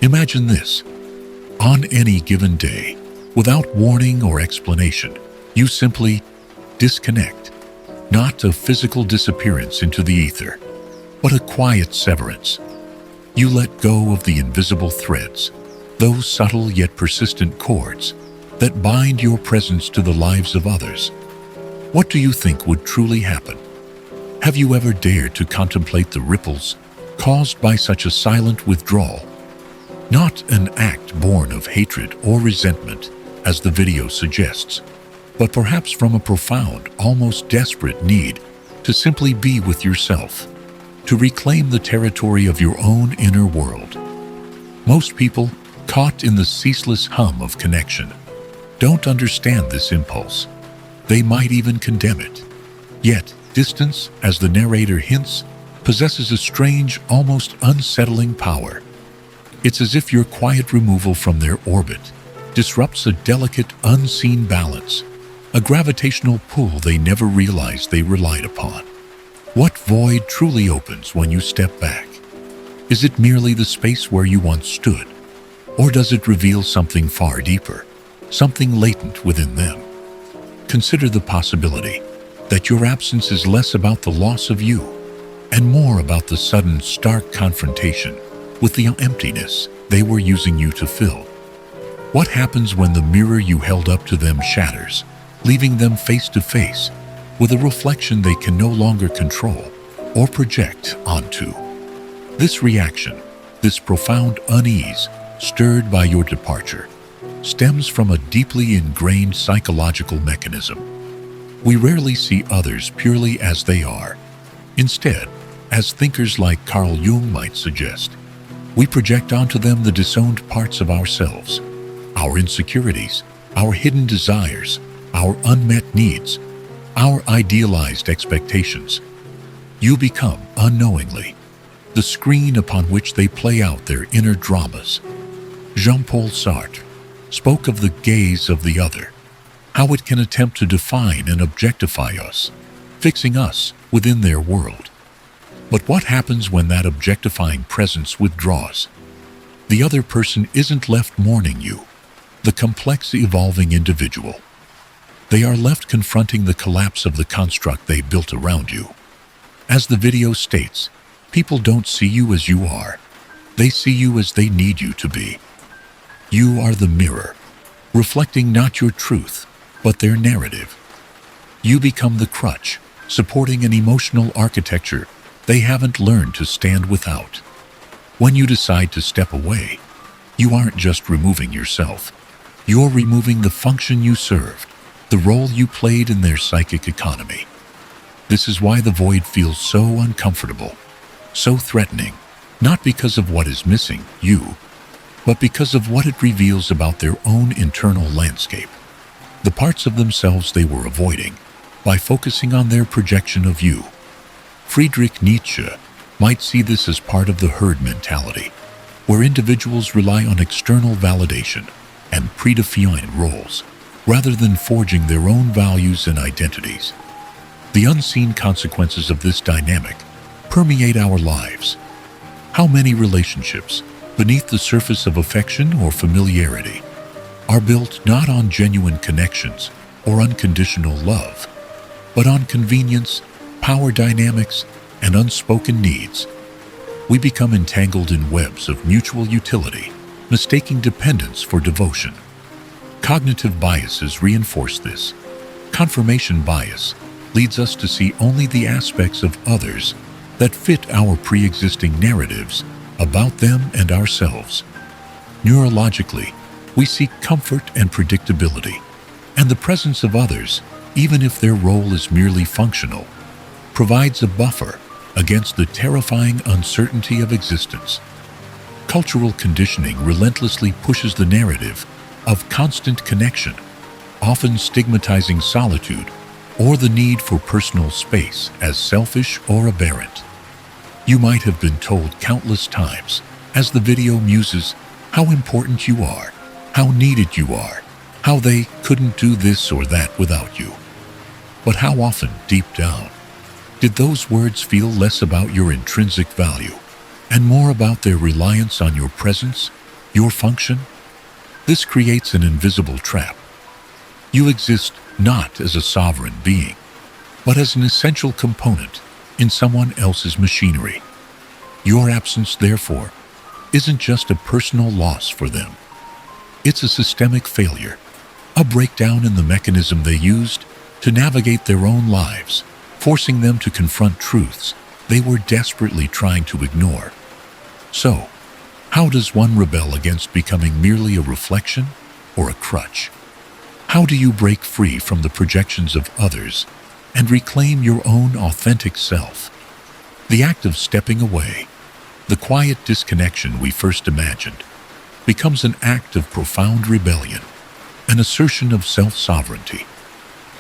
Imagine this. On any given day, without warning or explanation, you simply disconnect. Not a physical disappearance into the ether, but a quiet severance. You let go of the invisible threads, those subtle yet persistent cords that bind your presence to the lives of others. What do you think would truly happen? Have you ever dared to contemplate the ripples caused by such a silent withdrawal? Not an act born of hatred or resentment, as the video suggests, but perhaps from a profound, almost desperate need to simply be with yourself, to reclaim the territory of your own inner world. Most people, caught in the ceaseless hum of connection, don't understand this impulse. They might even condemn it. Yet, distance, as the narrator hints, possesses a strange, almost unsettling power. It's as if your quiet removal from their orbit disrupts a delicate, unseen balance, a gravitational pull they never realized they relied upon. What void truly opens when you step back? Is it merely the space where you once stood? Or does it reveal something far deeper, something latent within them? Consider the possibility that your absence is less about the loss of you and more about the sudden, stark confrontation with the emptiness they were using you to fill. What happens when the mirror you held up to them shatters, leaving them face to face with a reflection they can no longer control or project onto? This reaction, this profound unease stirred by your departure, stems from a deeply ingrained psychological mechanism. We rarely see others purely as they are. Instead, as thinkers like Carl Jung might suggest, we project onto them the disowned parts of ourselves, our insecurities, our hidden desires, our unmet needs, our idealized expectations. You become, unknowingly, the screen upon which they play out their inner dramas. Jean-Paul Sartre spoke of the gaze of the other, how it can attempt to define and objectify us, fixing us within their world. But what happens when that objectifying presence withdraws? The other person isn't left mourning you, the complex, evolving individual. They are left confronting the collapse of the construct they built around you. As the video states, people don't see you as you are. They see you as they need you to be. You are the mirror, reflecting not your truth, but their narrative. You become the crutch, supporting an emotional architecture they haven't learned to stand without. When you decide to step away, you aren't just removing yourself. You're removing the function you served, the role you played in their psychic economy. This is why the void feels so uncomfortable, so threatening, not because of what is missing, you, but because of what it reveals about their own internal landscape, the parts of themselves they were avoiding by focusing on their projection of you. Friedrich Nietzsche might see this as part of the herd mentality, where individuals rely on external validation and predefined roles, rather than forging their own values and identities. The unseen consequences of this dynamic permeate our lives. How many relationships, beneath the surface of affection or familiarity, are built not on genuine connections or unconditional love, but on convenience, power dynamics, and unspoken needs? We become entangled in webs of mutual utility, mistaking dependence for devotion. Cognitive biases reinforce this. Confirmation bias leads us to see only the aspects of others that fit our pre-existing narratives about them and ourselves. Neurologically, we seek comfort and predictability, and the presence of others, even if their role is merely functional, provides a buffer against the terrifying uncertainty of existence. Cultural conditioning relentlessly pushes the narrative of constant connection, often stigmatizing solitude or the need for personal space as selfish or aberrant. You might have been told countless times, as the video muses, how important you are, how needed you are, how they couldn't do this or that without you. But how often, deep down, did those words feel less about your intrinsic value and more about their reliance on your presence, your function? This creates an invisible trap. You exist not as a sovereign being, but as an essential component in someone else's machinery. Your absence, therefore, isn't just a personal loss for them. It's a systemic failure, a breakdown in the mechanism they used to navigate their own lives, forcing them to confront truths they were desperately trying to ignore. So, how does one rebel against becoming merely a reflection or a crutch? How do you break free from the projections of others and reclaim your own authentic self? The act of stepping away, the quiet disconnection we first imagined, becomes an act of profound rebellion, an assertion of self-sovereignty.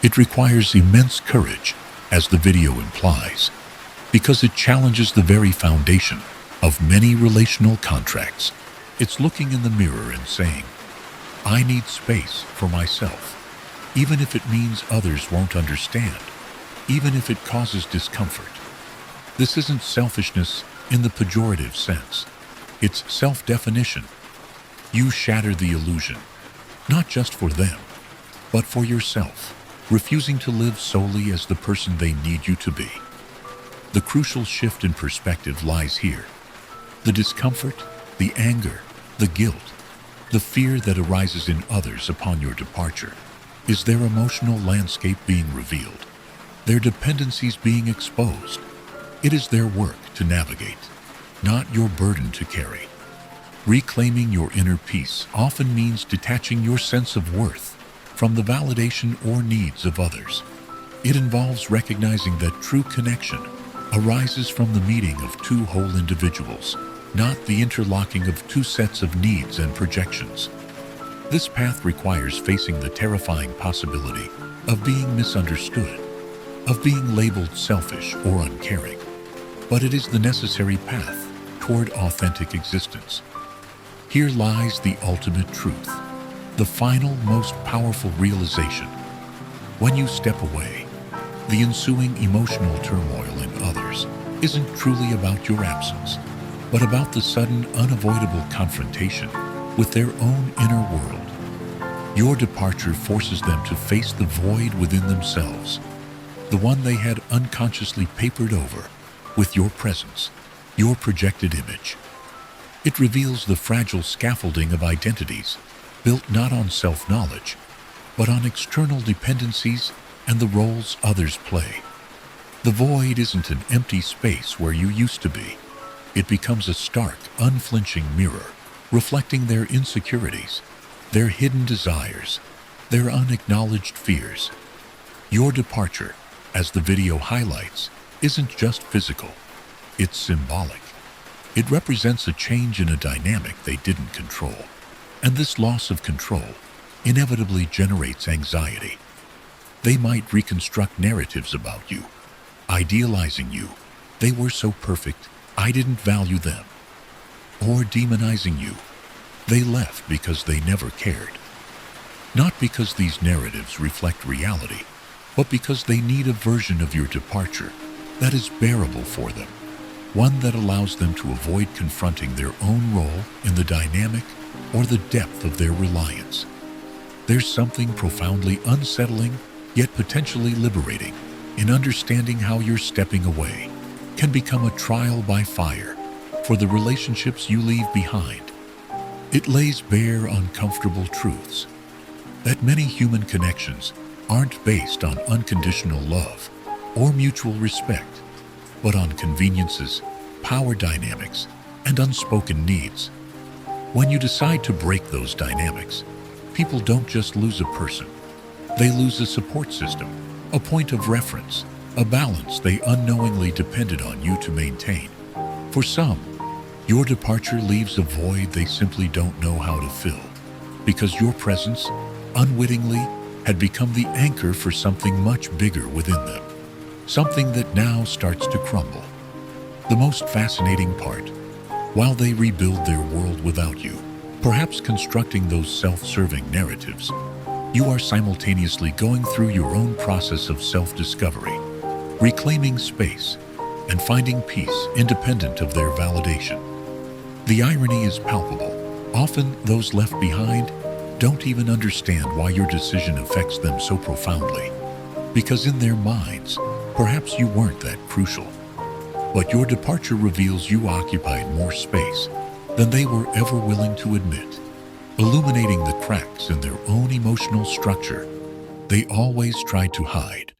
It requires immense courage, as the video implies, because it challenges the very foundation of many relational contracts. It's looking in the mirror and saying, I need space for myself, even if it means others won't understand, even if it causes discomfort. This isn't selfishness in the pejorative sense. It's self-definition. You shatter the illusion, not just for them, but for yourself, refusing to live solely as the person they need you to be. The crucial shift in perspective lies here. The discomfort, the anger, the guilt, the fear that arises in others upon your departure is their emotional landscape being revealed, their dependencies being exposed. It is their work to navigate, not your burden to carry. Reclaiming your inner peace often means detaching your sense of worth from the validation or needs of others. It involves recognizing that true connection arises from the meeting of two whole individuals, not the interlocking of two sets of needs and projections. This path requires facing the terrifying possibility of being misunderstood, of being labeled selfish or uncaring. But it is the necessary path toward authentic existence. Here lies the ultimate truth, the final, most powerful realization. When you step away, the ensuing emotional turmoil in others isn't truly about your absence, but about the sudden, unavoidable confrontation with their own inner world. Your departure forces them to face the void within themselves, the one they had unconsciously papered over with your presence, your projected image. It reveals the fragile scaffolding of identities built not on self-knowledge, but on external dependencies and the roles others play. The void isn't an empty space where you used to be. It becomes a stark, unflinching mirror, reflecting their insecurities, their hidden desires, their unacknowledged fears. Your departure, as the video highlights, isn't just physical, it's symbolic. It represents a change in a dynamic they didn't control, and this loss of control inevitably generates anxiety. They might reconstruct narratives about you, idealizing you. They were so perfect, I didn't value them. Or demonizing you. They left because they never cared. Not because these narratives reflect reality, but because they need a version of your departure that is bearable for them, one that allows them to avoid confronting their own role in the dynamic or the depth of their reliance. There's something profoundly unsettling, yet potentially liberating, in understanding how your stepping away can become a trial by fire for the relationships you leave behind. It lays bare uncomfortable truths, that many human connections aren't based on unconditional love or mutual respect, but on conveniences, power dynamics, and unspoken needs. When you decide to break those dynamics, people don't just lose a person. They lose a support system, a point of reference, a balance they unknowingly depended on you to maintain. For some, your departure leaves a void they simply don't know how to fill, because your presence, unwittingly, had become the anchor for something much bigger within them, something that now starts to crumble. The most fascinating part, while they rebuild their world without you, perhaps constructing those self-serving narratives, you are simultaneously going through your own process of self-discovery, reclaiming space, and finding peace independent of their validation. The irony is palpable. Often, those left behind don't even understand why your decision affects them so profoundly, because in their minds, perhaps you weren't that crucial. But your departure reveals you occupied more space than they were ever willing to admit, illuminating the cracks in their own emotional structure they always tried to hide.